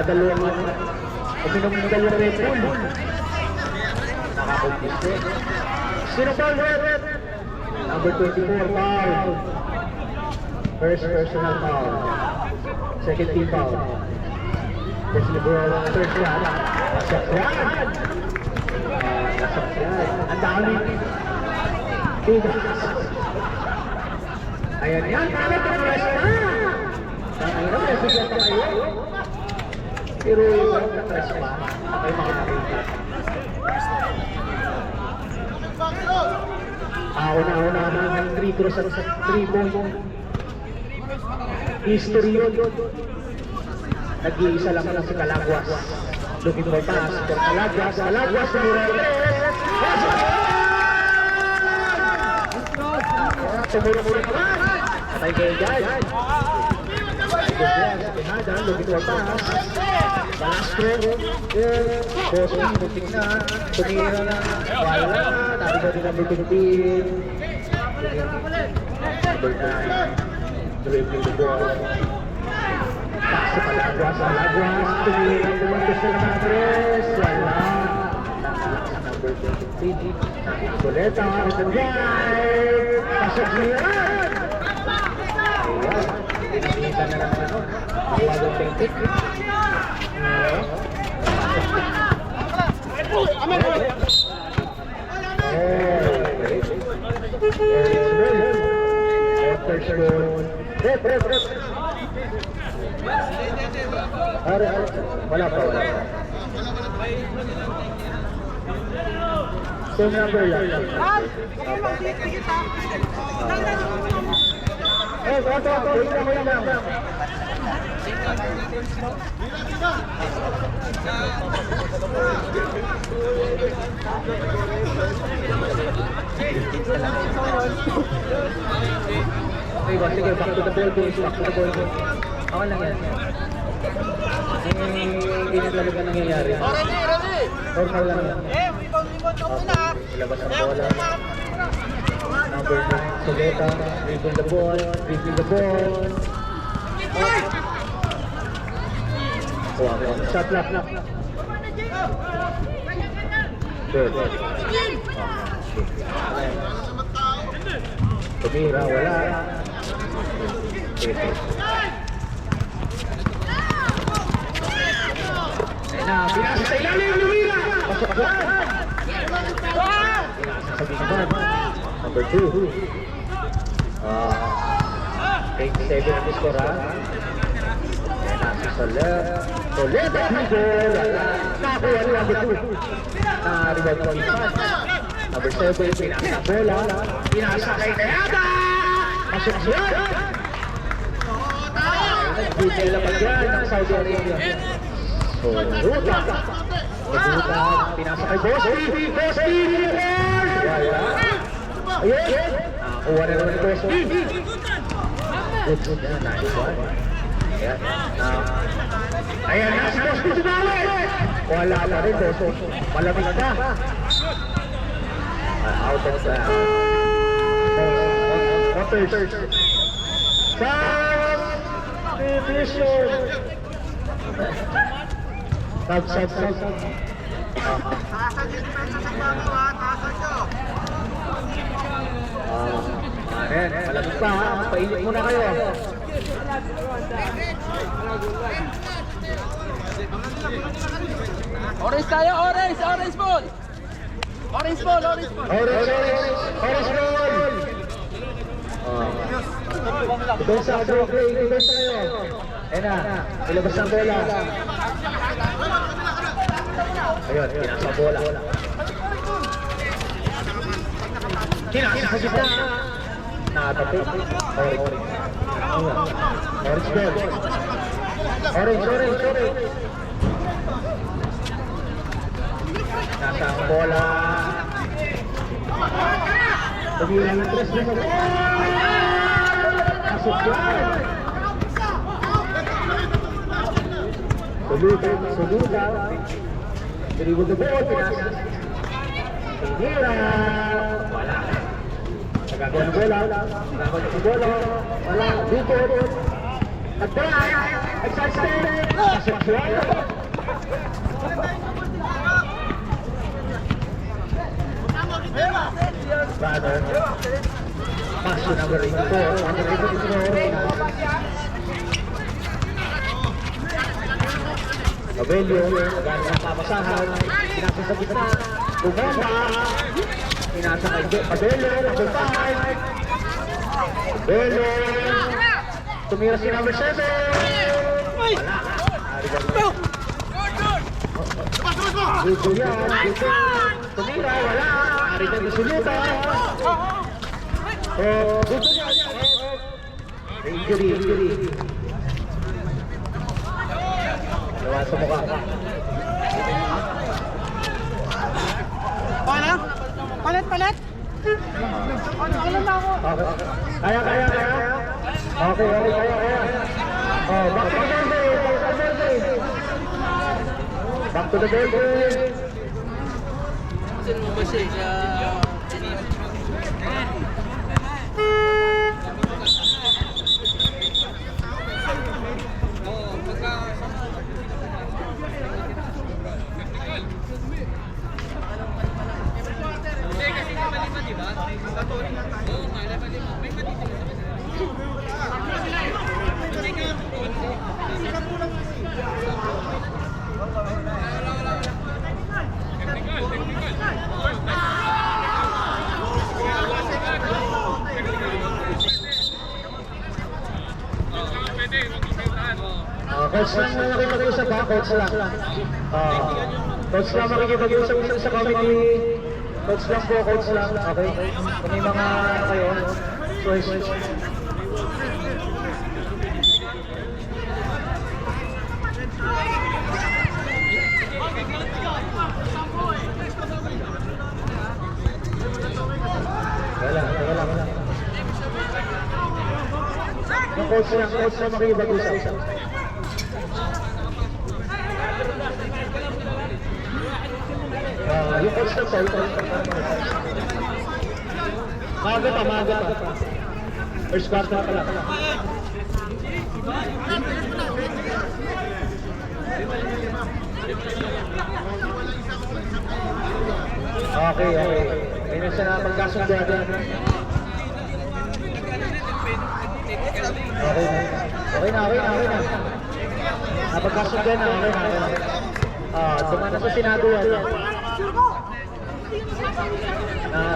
dalawang uminom ng dalawang Red Bull. Nakakumpis din. Sino foul, red? Number 24, foul. First personal foul. Second team foul. First liberal, third shot. Nasakyan! Nasakyan. Ang dami. Ayan yan, para pa-press na! Ayan na, may bigyan pa kayo. Pero yung na-press pa, ay makakita. Una naman ng 3 cross at 3 point. History yun. Nag-iisa lang si Calagwas. Looking for pass for Calagwas. Calagwas na Morales. Tumulong-ulong naman. Patay kayo dyan. Pinada, looking for pass. Balastro. Boston, butik na. Tumira na. Wala na. Narito din ang bitin. Number 9. Dribbling the ball. Pass sa Calagwas. Calagwas. Tumira ang bumantos na naman. Wala. Number 23. Soleta. Open drive. Pasok niya. Ayan. Pinakita na naman ano. Mawagang technique. Wala pa. Same number lang. Sige, back to the ball, please. Back to the ball. Ako lang yan. Hindi na talaga nangyayari. Normal lang yan. Ilabas ang bola. Number 9, Soleta. Dribbling the ball. Shot lock. Good. Tumira, wala. Pinasa sa ilalim, lumira! Pasok agad! Pinasa sa binaban. Number 2. 87 ang score, ha? Pinasa sa left. Soleta! Nakakuha ni number 2. Na-rebound ko ipan. Number 7, pinasa ang bola. Pinasa kay Tayada! Pasok siya! Nag-detail naman yan ng Saudi Arabia. Ruta! Pinasa kay Bosti! Ayun! Nakakuha na naman ni Bosti. Good. Nice one. Ayan na si Bosti sumali! Wala pa rin Bosti. Malamig na. Out of the... Substitution! Sub. Ayan, malamig pa ha. Painit muna kayo. Orange tayo, orange ball! Orange ball! Depensa kayo. Ayan na, ilabas ang bola. Ayun, pinasa ang bola. Kinasa sa gitna. Nakatapit. Orange ball. Orange. Nasa ang bola. Pagbilang ng 3 na bola. Pasok yan. Sulutan. Dribble the ball. Pinasa. Pinira. Wala. Nagagawa ng bola. Wala. Dito. Nag-drive. Excited. Sexual. Brother. Pass to number 84. Number 84. Abelio, maganda ng papasahan, pinasa sa gitna, bumomba, pinasa kay Abelio, number 5, Abelio, tumira si number 7, wala, Gusto yan, tumira, wala, Arigan Isuluta, gusto yan, injury, Nawa sa mukha. Palit? Ano na ako? Okay. Kaya. Okay, kaya. Oh, back to the building. Back to the building. Sino mo ba siya? Coach lang na makikipag-usap ha, coach lang. Coach lang makikipag-usap sa committee. Coach lang po, coach lang. Okay? Kung may mga kayo, choice. Wala. Yung coach lang makikipag-usap. Yung coach lang sa'yo. Maaga pa. First quarter pa lang. Okay. May nasa na pagkasunduan. Okay na. Napagkasunduan na. Okay na. Dumana sa Senado yan.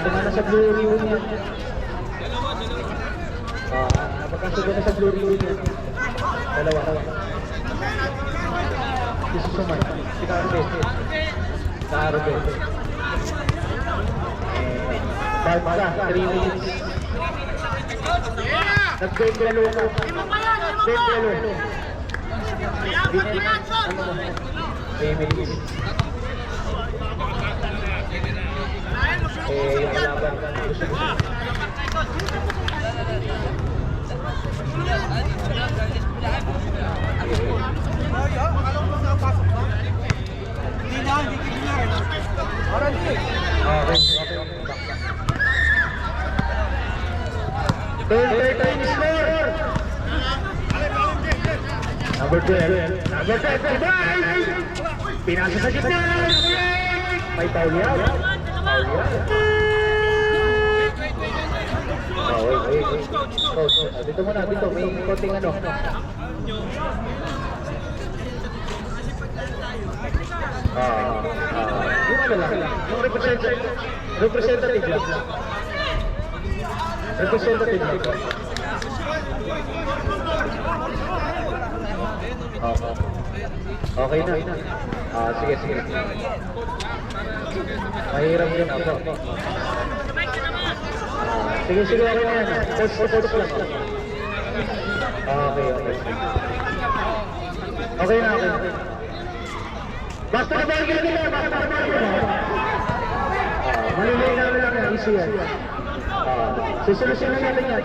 Dumana sa Blue Ribbon yan. Napagkasunduan na sa Blue Ribbon yan. Dalawa. Susuman. Si Carbe. Barca, 3 minutes. Nag-bendalo ka. Bendalo. 3 minutes. Yung laban. Third score. Number 12. Pinasa sa gitna. May foul yan. Wait. Coach, dito muna. May konting ano. Yung ano lang. Yung representative lang. Representative lang. Okay na. Sige. Mahirap yun ako. Sige, okay na yan. Coach lang. Okay. Okay na. Basta na ball game nila. Malilay namin lang yan. Easy yan. Susolusyonan natin yan.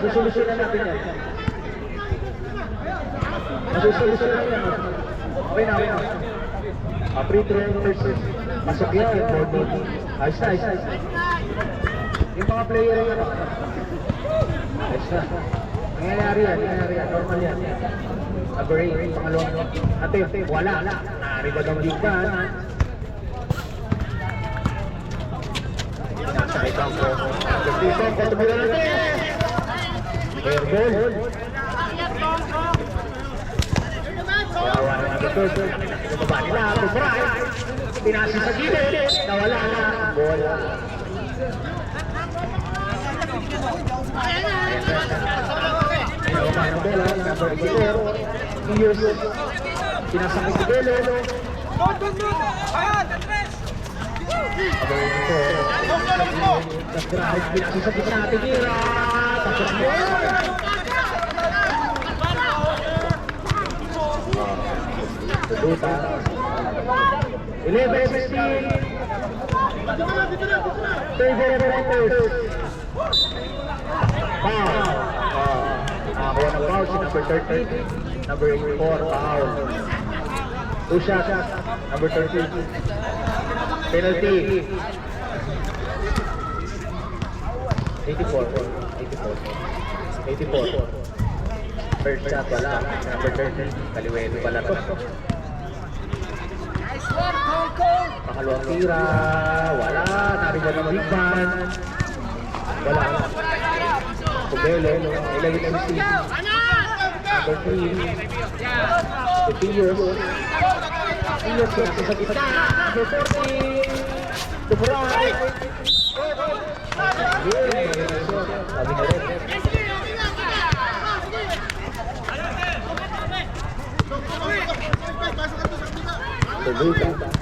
Masusolusyonan yan. Okay na. Free throw first. Masok yan. Ayos na. Yung mga player yan. Ayos na. Nangyayari yan. Normal yan. Number 8, pangalawang attempt, wala. Naribag ang Bigban. Nasa kay Bangko. Number 3, Bangko, tumira natin. Air ball. Yawa na number 2. Pinababa nila, Tubray. Pinasa sa gilid. Nawala na. Bola. Ayaw ng bola, number 4. Iyos. Pinasakay si Belo. Abang ito. Nag-drive, pinasa sa gitna, tinira. Tapos mo. Tuduta. 11-16. Favorite Raptors. Foul. Nakakuha ng foul si number 13. Number 84, foul. Two shots, number 13. Penalty. 84. First shot, wala. Number 13. Kaliweno pala to. Pakalawang tira. Wala. Narinig ng Bigban. Wala. Pubelo. Ilagit ang si number 3. Tiyos. Tiyos pinasa sa gitna. Number 40. Tumuray. Sabi na rin. Tuduta.